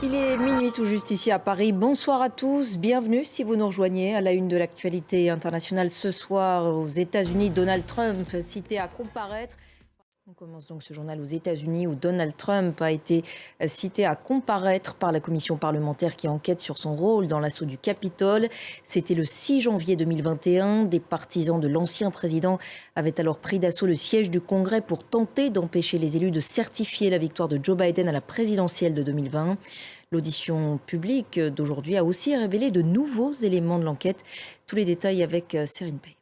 Il est minuit tout juste ici à Paris. Bonsoir à tous, bienvenue si vous nous rejoignez à la une de l'actualité internationale ce soir. Aux États-Unis, Donald Trump cité à comparaître. On commence donc ce journal aux États-Unis où Donald Trump a été cité à comparaître par la commission parlementaire qui enquête sur son rôle dans l'assaut du Capitole. C'était le 6 janvier 2021. Des partisans de l'ancien président avaient alors pris d'assaut le siège du Congrès pour tenter d'empêcher les élus de certifier la victoire de Joe Biden à la présidentielle de 2020. L'audition publique d'aujourd'hui a aussi révélé de nouveaux éléments de l'enquête. Tous les détails avec Serine Pay.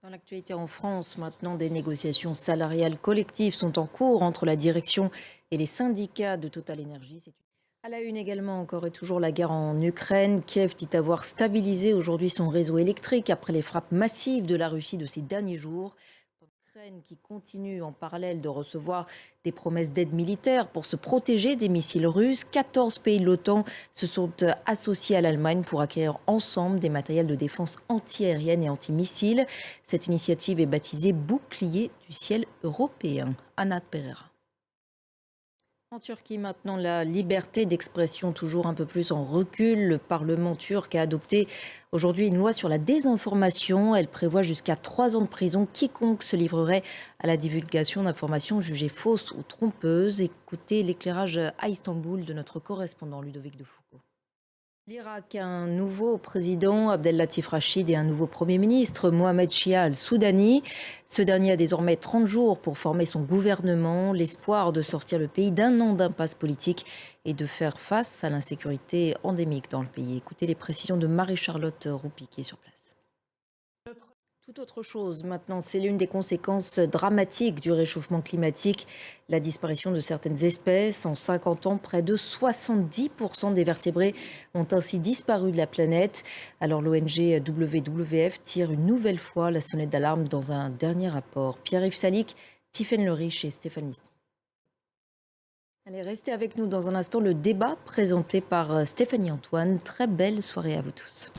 Dans l'actualité en France, maintenant, des négociations salariales collectives sont en cours entre la direction et les syndicats de Total Energy. À la une également, encore et toujours, la guerre en Ukraine. Kiev dit avoir stabilisé aujourd'hui son réseau électrique après les frappes massives de la Russie de ces derniers jours. L'Ukraine qui continue en parallèle de recevoir des promesses d'aide militaire pour se protéger des missiles russes. 14 pays de l'OTAN se sont associés à l'Allemagne pour acquérir ensemble des matériels de défense antiaérienne et antimissiles. Cette initiative est baptisée Bouclier du ciel européen. Anna Pereira. En Turquie, maintenant, la liberté d'expression toujours un peu plus en recul. Le Parlement turc a adopté aujourd'hui une loi sur la désinformation. Elle prévoit jusqu'à 3 ans de prison quiconque se livrerait à la divulgation d'informations jugées fausses ou trompeuses. Écoutez l'éclairage à Istanbul de notre correspondant Ludovic de Foucault. L'Irak a un nouveau président, Abdel-Latif Rachid, et un nouveau Premier ministre, Mohamed Shia al-Soudani. Ce dernier a désormais 30 jours pour former son gouvernement. L'espoir de sortir le pays d'un an d'impasse politique et de faire face à l'insécurité endémique dans le pays. Écoutez les précisions de Marie-Charlotte Roupi qui est sur place. Tout autre chose maintenant, c'est l'une des conséquences dramatiques du réchauffement climatique, la disparition de certaines espèces. En 50 ans, près de 70% des vertébrés ont ainsi disparu de la planète. Alors l'ONG WWF tire une nouvelle fois la sonnette d'alarme dans un dernier rapport. Pierre-Yves Salic, Tiffaine Le Riche et Stéphane Listy. Allez, restez avec nous dans un instant, le débat présenté par Stéphanie Antoine. Très belle soirée à vous tous.